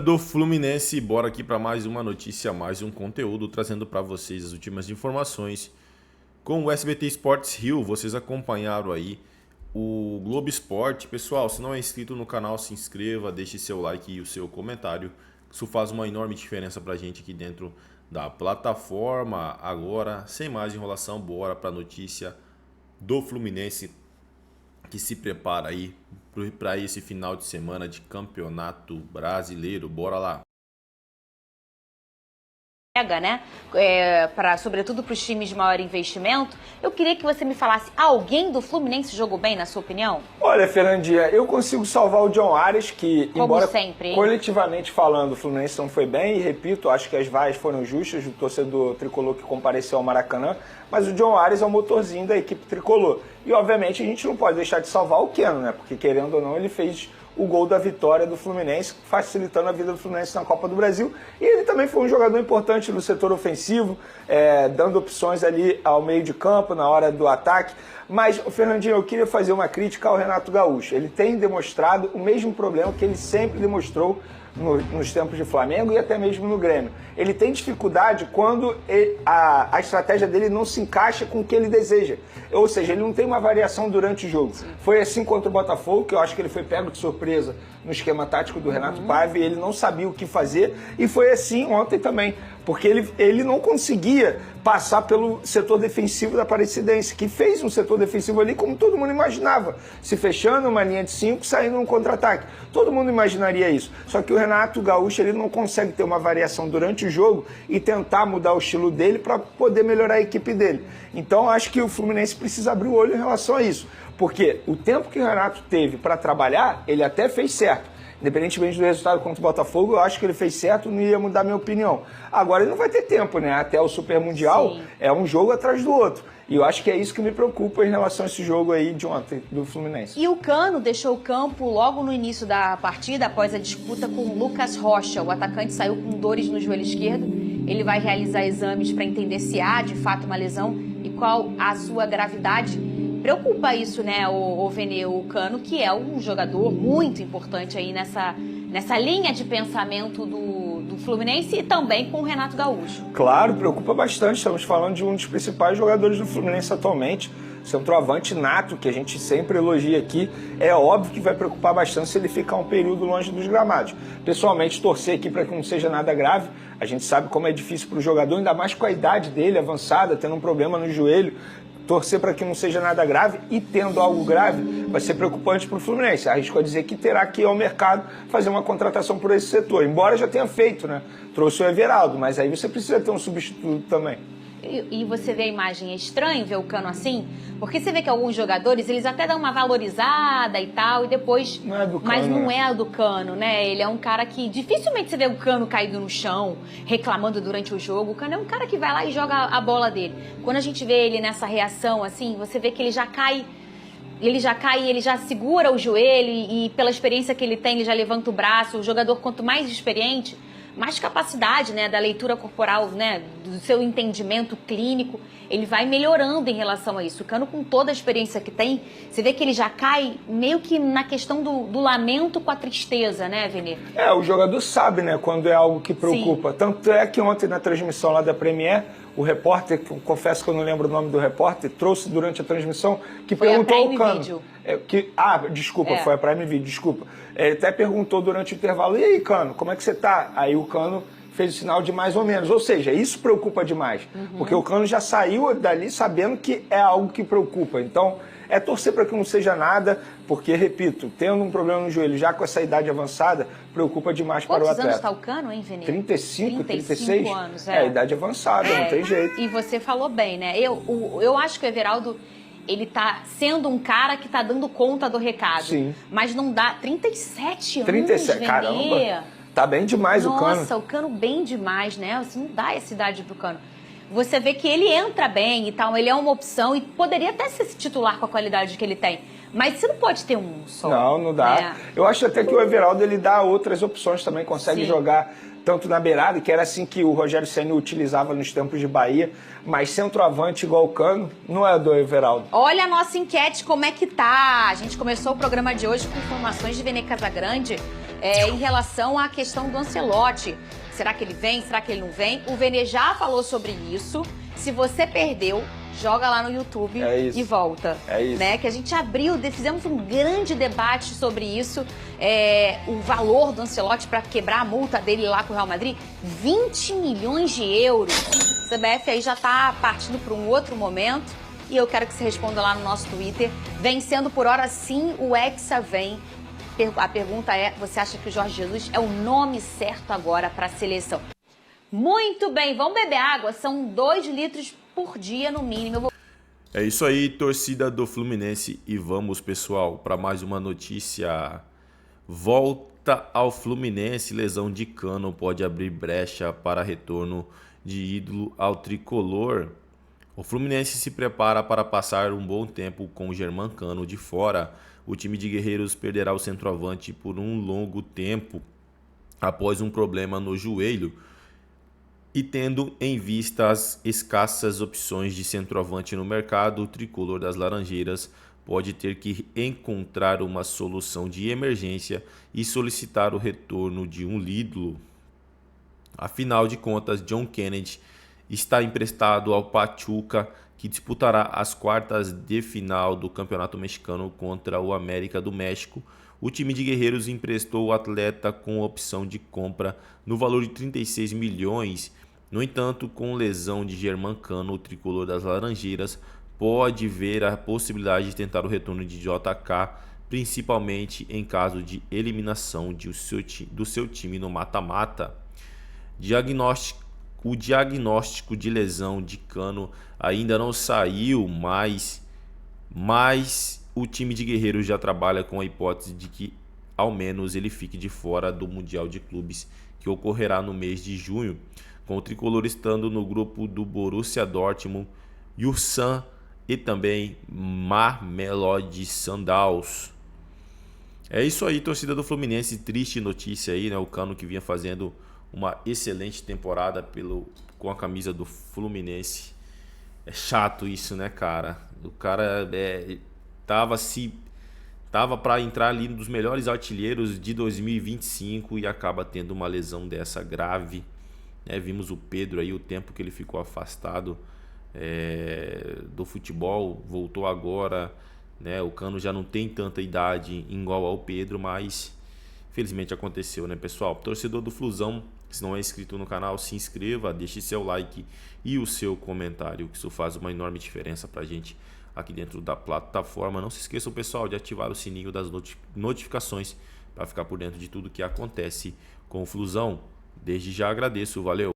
Do Fluminense, bora aqui para mais uma notícia, mais um conteúdo, trazendo para vocês as últimas informações com o SBT Sports Rio. Vocês acompanharam aí o Globo Esporte. Pessoal, se não é inscrito no canal, se inscreva, deixe seu like e o seu comentário. Isso faz uma enorme diferença para a gente aqui dentro da plataforma. Agora, sem mais enrolação, bora para a notícia do Fluminense, que se prepara aí para esse final de semana de campeonato brasileiro. Bora lá. Né? Sobretudo para os times de maior investimento, eu queria que você me falasse, alguém do Fluminense jogou bem, na sua opinião? Olha, Fernandinha, eu consigo salvar o John Ares, que, como embora sempre, coletivamente falando, o Fluminense não foi bem, e repito, acho que as vaias foram justas do torcedor tricolor que compareceu ao Maracanã, mas o John Ares é o motorzinho da equipe tricolor. E, obviamente, a gente não pode deixar de salvar o Keno, né? Porque, querendo ou não, ele fez o gol da vitória do Fluminense, facilitando a vida do Fluminense na Copa do Brasil. E ele também foi um jogador importante no setor ofensivo, dando opções ali ao meio de campo, na hora do ataque. Mas, Fernandinho, eu queria fazer uma crítica ao Renato Gaúcho. Ele tem demonstrado o mesmo problema que ele sempre demonstrou nos tempos de Flamengo e até mesmo no Grêmio. Ele tem dificuldade quando a estratégia dele não se encaixa com o que ele deseja. Ou seja, ele não tem uma variação durante o jogo. Sim. Foi assim contra o Botafogo, que eu acho que ele foi pego de surpresa no esquema tático do Renato Paiva, e ele não sabia o que fazer. E foi assim ontem também, porque ele não conseguia passar pelo setor defensivo da Aparecidense, que fez um setor defensivo ali como todo mundo imaginava, se fechando uma linha de 5, saindo um contra-ataque. Todo mundo imaginaria isso. Só que o Renato Gaúcho, ele não consegue ter uma variação durante o jogo e tentar mudar o estilo dele para poder melhorar a equipe dele. Então, acho que o Fluminense precisa abrir o olho em relação a isso, porque o tempo que o Renato teve para trabalhar, ele até fez certo. Independentemente do resultado contra o Botafogo, eu acho que ele fez certo, não ia mudar minha opinião. Agora ele não vai ter tempo, né? Até o Super Mundial. Sim. É um jogo atrás do outro. E eu acho que é isso que me preocupa em relação a esse jogo aí de ontem, do Fluminense. E o Cano deixou o campo logo no início da partida, após a disputa com o Lucas Rocha. O atacante saiu com dores no joelho esquerdo. Ele vai realizar exames para entender se há de fato uma lesão e qual a sua gravidade. Preocupa isso, né, o Vene, o Cano, que é um jogador muito importante aí nessa linha de pensamento do Fluminense e também com o Renato Gaúcho. Claro, preocupa bastante. Estamos falando de um dos principais jogadores do Fluminense atualmente, centroavante nato, que a gente sempre elogia aqui. É óbvio que vai preocupar bastante se ele ficar um período longe dos gramados. Pessoalmente, torcer aqui para que não seja nada grave. A gente sabe como é difícil para o jogador, ainda mais com a idade dele avançada, tendo um problema no joelho. Torcer para que não seja nada grave, e tendo algo grave, vai ser preocupante para o Fluminense. Arrisco a dizer que terá que ir ao mercado fazer uma contratação por esse setor, embora já tenha feito, né? Trouxe o Everaldo, mas aí você precisa ter um substituto também. E você vê a imagem, é estranho ver o Cano assim? Porque você vê que alguns jogadores, eles até dão uma valorizada e tal, e depois... Não é do Cano, mas não é do Cano, né? Ele é um cara que dificilmente você vê o Cano caído no chão, reclamando durante o jogo. O Cano é um cara que vai lá e joga a bola dele. Quando a gente vê ele nessa reação, assim, você vê que ele já cai, ele já segura o joelho e pela experiência que ele tem, ele já levanta o braço. O jogador, quanto mais experiente, mais capacidade, né, da leitura corporal, né, do seu entendimento clínico, ele vai melhorando em relação a isso. O Cano, com toda a experiência que tem, você vê que ele já cai meio que na questão do lamento com a tristeza, né, Vene? O jogador sabe, né, quando é algo que preocupa. Sim. Tanto é que ontem na transmissão lá da Premier, o repórter, confesso que eu não lembro o nome do repórter, trouxe durante a transmissão, que foi perguntou ao Cano. Video. Foi a Prime Video, desculpa. Ele até perguntou durante o intervalo: e aí, Cano, como é que você tá? Aí o Cano fez o sinal de mais ou menos. Ou seja, isso preocupa demais. Porque o Cano já saiu dali sabendo que é algo que preocupa. Então, é torcer para que não seja nada, porque, repito, tendo um problema no joelho, já com essa idade avançada, precupa demais para o atleta. Quantos anos está o Cano, hein, Vene? 35, 36 anos, é. Idade avançada, não tem jeito. E você falou bem, né? Eu acho que o Everaldo, ele tá sendo um cara que tá dando conta do recado. Sim. Mas não dá. 37 anos, 37, Vene. Caramba. Tá bem demais. Nossa, o Cano. Nossa, o Cano bem demais, né? Você não dá essa idade pro Cano. Você vê que ele entra bem e tal, ele é uma opção e poderia até ser titular com a qualidade que ele tem. Mas você não pode ter um só. Não dá. Né? Eu acho até que o Everaldo, ele dá outras opções também, consegue jogar tanto na beirada, que era assim que o Rogério Ceni utilizava nos tempos de Bahia, mas centroavante igual o Cano, não é do Everaldo. Olha a nossa enquete, como é que tá? A gente começou o programa de hoje com informações de Vene Casagrande em relação à questão do Ancelotti. Será que ele vem? Será que ele não vem? O Vene já falou sobre isso. Se você perdeu, joga lá no YouTube e volta. É isso. Né? Que a gente fizemos um grande debate sobre isso. O valor do Ancelotti para quebrar a multa dele lá com o Real Madrid, 20 milhões de euros. A CBF aí já está partindo para um outro momento. E eu quero que você responda lá no nosso Twitter. Vencendo por hora, sim, o Hexa vem. A pergunta é, você acha que o Jorge Jesus é o nome certo agora para a seleção? Muito bem, vamos beber água. São 2 litros por dia no mínimo. É isso aí, torcida do Fluminense. E vamos, pessoal, para mais uma notícia. Volta ao Fluminense. Lesão de Cano pode abrir brecha para retorno de ídolo ao tricolor. O Fluminense se prepara para passar um bom tempo com o Germancano de fora. O time de Guerreiros perderá o centroavante por um longo tempo após um problema no joelho. E tendo em vista as escassas opções de centroavante no mercado, o tricolor das Laranjeiras pode ter que encontrar uma solução de emergência e solicitar o retorno de um ídolo. Afinal de contas, John Kennedy está emprestado ao Pachuca, que disputará as quartas de final do Campeonato Mexicano contra o América do México. O time de Guerreiros emprestou o atleta com opção de compra no valor de 36 milhões. No entanto, com lesão de Germancano, o tricolor das Laranjeiras pode ver a possibilidade de tentar o retorno de JK, principalmente em caso de eliminação do seu time no mata-mata. O diagnóstico de lesão de Cano ainda não saiu, mas o time de Guerreiros já trabalha com a hipótese de que ao menos ele fique de fora do Mundial de Clubes, que ocorrerá no mês de junho, com o tricolor estando no grupo do Borussia Dortmund, Ulsan e também Mamelodi Sundowns. É isso aí, torcida do Fluminense, triste notícia aí, né? O Cano que vinha fazendo uma excelente temporada com a camisa do Fluminense. É chato isso, né, cara? O cara tava para entrar ali dos melhores artilheiros de 2025 e acaba tendo uma lesão dessa grave. Vimos o Pedro aí, o tempo que ele ficou afastado do futebol, voltou agora, né? O Cano já não tem tanta idade igual ao Pedro, mas felizmente aconteceu, né, pessoal? Torcedor do Flusão, se não é inscrito no canal, se inscreva, deixe seu like e o seu comentário, que isso faz uma enorme diferença pra gente aqui dentro da plataforma. Não se esqueçam, pessoal, de ativar o sininho das notificações para ficar por dentro de tudo que acontece com o Flusão. Desde já agradeço, valeu!